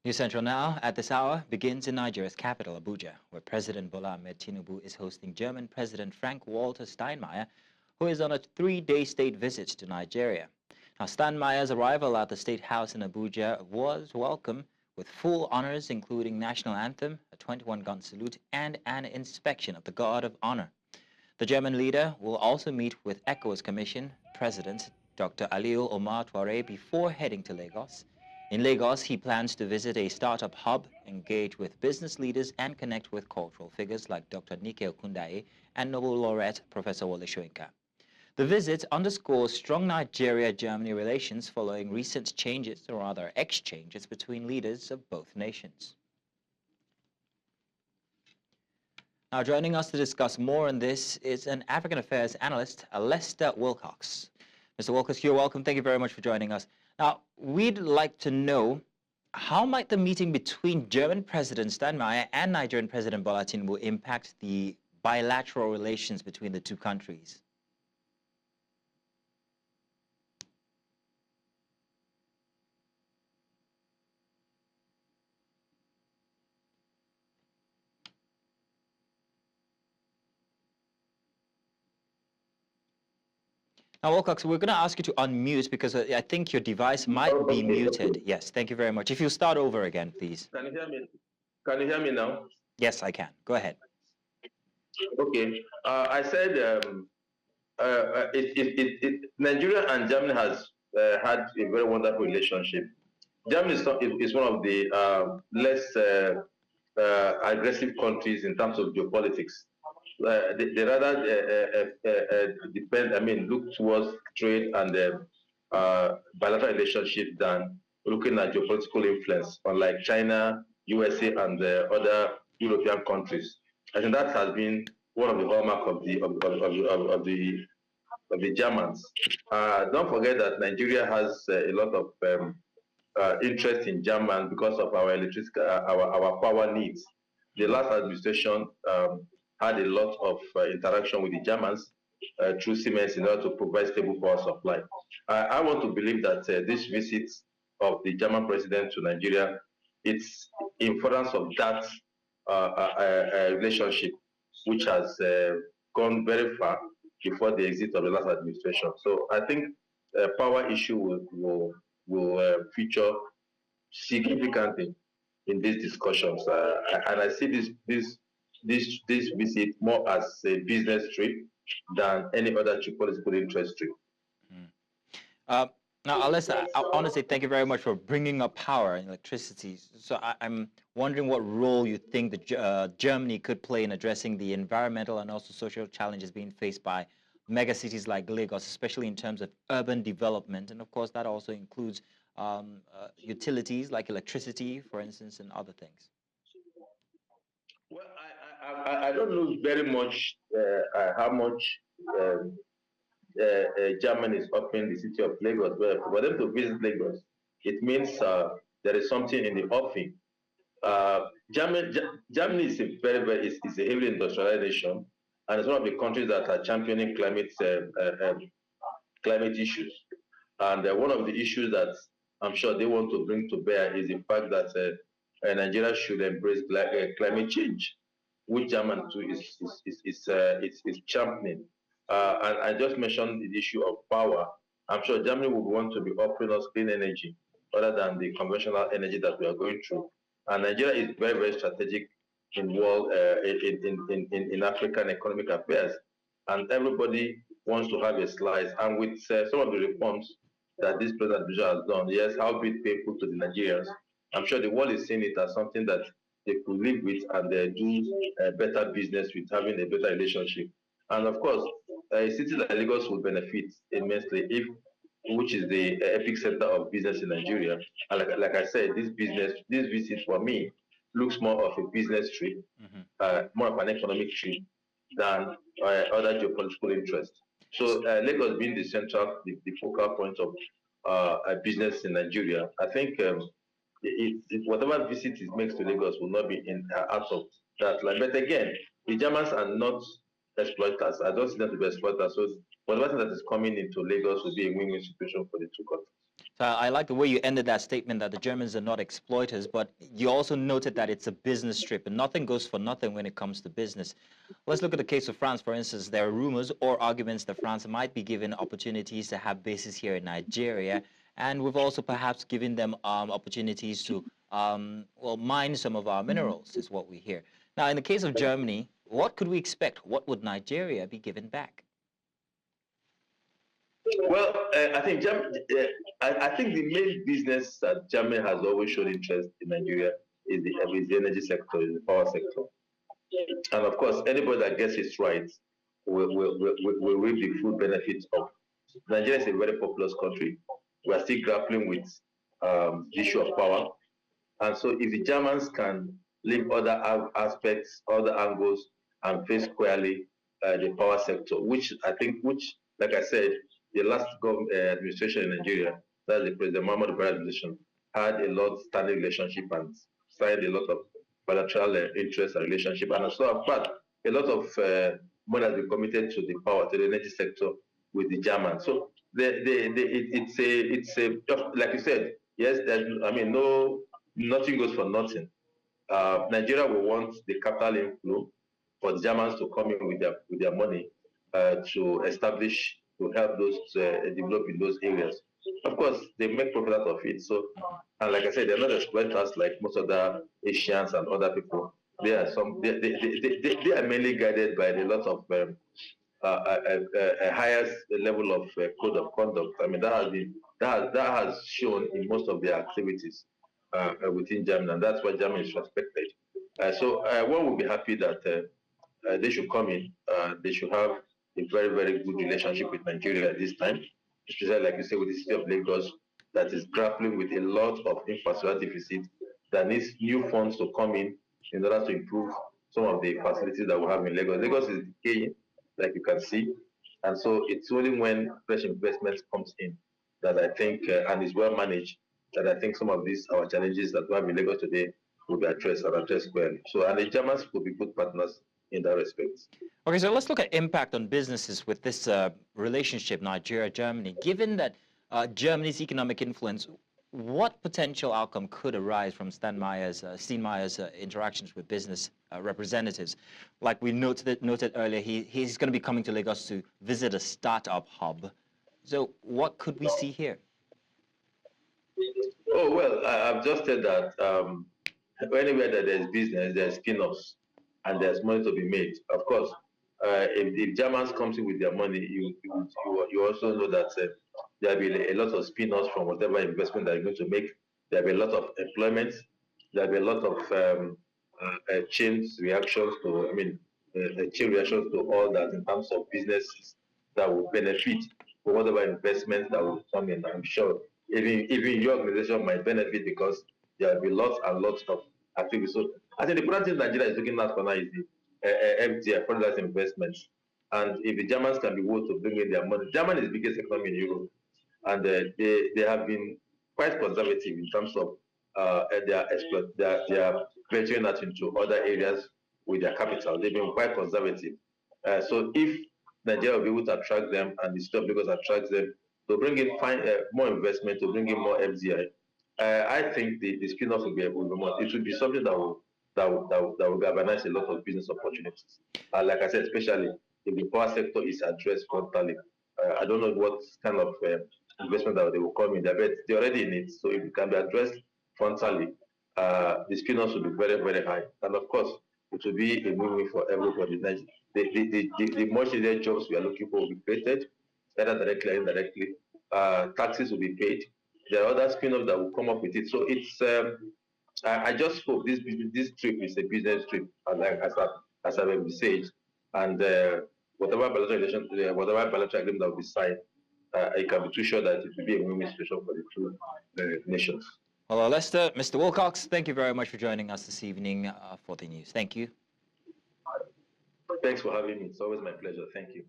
News Central now, at this hour, begins in Nigeria's capital, Abuja, where President Bola Ahmed Tinubu is hosting German President Frank-Walter Steinmeier, who is on a 3-day state visit to Nigeria. Now, Steinmeier's arrival at the State House in Abuja was welcome with full honors, including national anthem, a 21-gun salute, and an inspection of the Guard of Honor. The German leader will also meet with ECOWAS Commission President Dr. Alieu Omar Touray before heading to Lagos. In Lagos, he plans to visit a startup hub, engage with business leaders, and connect with cultural figures like Dr. Okundaye and Nobel Laureate Professor Wole Soyinka. The visit underscores strong Nigeria-Germany relations following recent changes, or rather exchanges, between leaders of both nations. Now, joining us to discuss more on this is an African affairs analyst, Alesta Wilcox. Mr. Wilcox, you're welcome. Thank you very much for joining us. Now, we'd like to know, how might the meeting between German President Steinmeier and Nigerian President Bola Tinubu impact the bilateral relations between the two countries? Now, Wilcox, we're going to ask you to unmute because I think your device might be muted. Yes, thank you very much. If you start over again, please. Can you hear me? Can you hear me now? Yes, I can. Go ahead. Okay. I said Nigeria and Germany has had a very wonderful relationship. Germany is one of the less aggressive countries in terms of geopolitics. They rather look towards trade and bilateral relationship than looking at geopolitical influence, unlike China, USA, and other European countries. I think that has been one of the hallmarks of the Germans. Don't forget that Nigeria has a lot of interest in Germany because of our electricity, our power needs. The last administration had a lot of interaction with the Germans through Siemens in order to provide stable power supply. I want to believe that this visit of the German president to Nigeria, it's in furtherance of that relationship, which has gone very far before the exit of the last administration. So I think power issue will feature significantly in these discussions, and I see this visit more as a business trip than any other political interest trip. Now, Alesta, I want to say thank you very much for bringing up power and electricity. So I'm wondering what role you think that Germany could play in addressing the environmental and also social challenges being faced by megacities like Lagos, especially in terms of urban development. And of course, that also includes utilities like electricity, for instance, and other things. Well, I don't know very much how much Germany is offering the city of Lagos, but for them to visit Lagos, it means there is something in the offing. Germany is a is a heavily industrialized nation, and it's one of the countries that are championing climate issues. And one of the issues that I'm sure they want to bring to bear is the fact that Nigeria should embrace climate change, which Germany too is championing. And I just mentioned the issue of power. I'm sure Germany would want to be offering us clean energy other than the conventional energy that we are going through. And Nigeria is very, very strategic in world in African economic affairs, and everybody wants to have a slice. And with some of the reforms that this president has done, yes, how bit painful to the Nigerians, I'm sure the world is seeing it as something that they could live with and do better business with, having a better relationship. And of course, a city like Lagos will benefit immensely, which is the epicenter of business in Nigeria. And like I said, this visit for me looks more of a business trip, more of an economic trip than other geopolitical interests. So Lagos being the focal point of business in Nigeria, I think whatever visit it makes to Lagos will not be out of that line. But again, the Germans are not exploiters. I don't see them to be exploiters. So whatever that is coming into Lagos will be a win-win situation for the two countries. So I like the way you ended that statement that the Germans are not exploiters, but you also noted that it's a business trip and nothing goes for nothing when it comes to business. Let's look at the case of France, for instance. There are rumors or arguments that France might be given opportunities to have bases here in Nigeria, and we've also perhaps given them opportunities to, well, mine some of our minerals, is what we hear. Now, in the case of Germany, what could we expect? What would Nigeria be given back? Well, I think I think the main business that Germany has always shown interest in Nigeria is the energy sector, is the power sector. And of course, anybody that gets it right will reap the full benefits of. Nigeria is a very populous country. We are still grappling with the issue of power. And so if the Germans can leave other aspects, other angles, and face squarely the power sector, which, like I said, the last administration in Nigeria, that's the President Muhammad Buhari administration, had a long-standing relationship and signed a lot of bilateral interest and relationship. And so, but a lot of money has been committed to the power, to the energy sector with the Germans. So it's a like you said, yes. Nothing goes for nothing. Nigeria will want the capital inflow for the Germans to come in with their money to help those develop in those areas. Of course, they make profit out of it. So, and like I said, they're not exploiters like most other Asians and other people. They are mainly guided by a lot of a highest level of code of conduct. I mean, that has shown in most of their activities within Germany, and that's why Germany is respected. So one would be happy that they should come in. They should have a very, very good relationship with Nigeria at this time, especially, like you say, with the city of Lagos that is grappling with a lot of infrastructure deficit that needs new funds to come in order to improve some of the facilities that we have in Lagos. Lagos is decaying, like you can see, and so it's only when fresh investment comes in that I think, and is well managed, that I think some of these our challenges that we have in Lagos today will be addressed squarely. So, and the Germans will be good partners in that respect. Okay, so let's look at impact on businesses with this relationship, Nigeria-Germany. Given that Germany's economic influence, what potential outcome could arise from Steinmeier's interactions with business representatives? Like we noted earlier, he's going to be coming to Lagos to visit a startup hub. So what could we see here? Oh, well, I've just said that anywhere that there's business, there's spin-offs, and there's money to be made. Of course, if Germans comes in with their money, you also know that there'll be a lot of spin-offs from whatever investment they're going to make. There'll be a lot of employment. There'll be a lot of chain reactions to all that in terms of businesses that will benefit from whatever investment that will come in. I'm sure even your organization might benefit because there'll be lots and lots of activities. So I think the important thing Nigeria is looking at for now is the FDI, foreign direct investments. And if the Germans can be willing to bring in their money, Germany is the biggest economy in Europe, and they have been quite conservative in terms of their venturing out into other areas with their capital. They've been quite conservative. So if Nigeria will be able to attract them, and the state of Lagos attracts them to bring in more investment, to bring in more FDI, I think the spin-off will be more. It will be something that will galvanize a lot of business opportunities. Like I said, especially if the power sector is addressed frontally. I don't know what kind of investment that they will come in there, but they're already in it. So if it can be addressed frontally, the spin-offs will be very, very high. And of course, it will be a win-win for everybody. The much needed jobs we are looking for will be created, either directly or indirectly. Taxes will be paid. There are other spin-offs that will come up with it. So it's I just hope this trip is a business trip, as I've envisaged, and whatever bilateral agreement that will be signed, I can be too sure that it will be a win-win situation for the two nations. Well, Alesta, Mr. Wilcox, thank you very much for joining us this evening for the news. Thank you. Thanks for having me. It's always my pleasure. Thank you.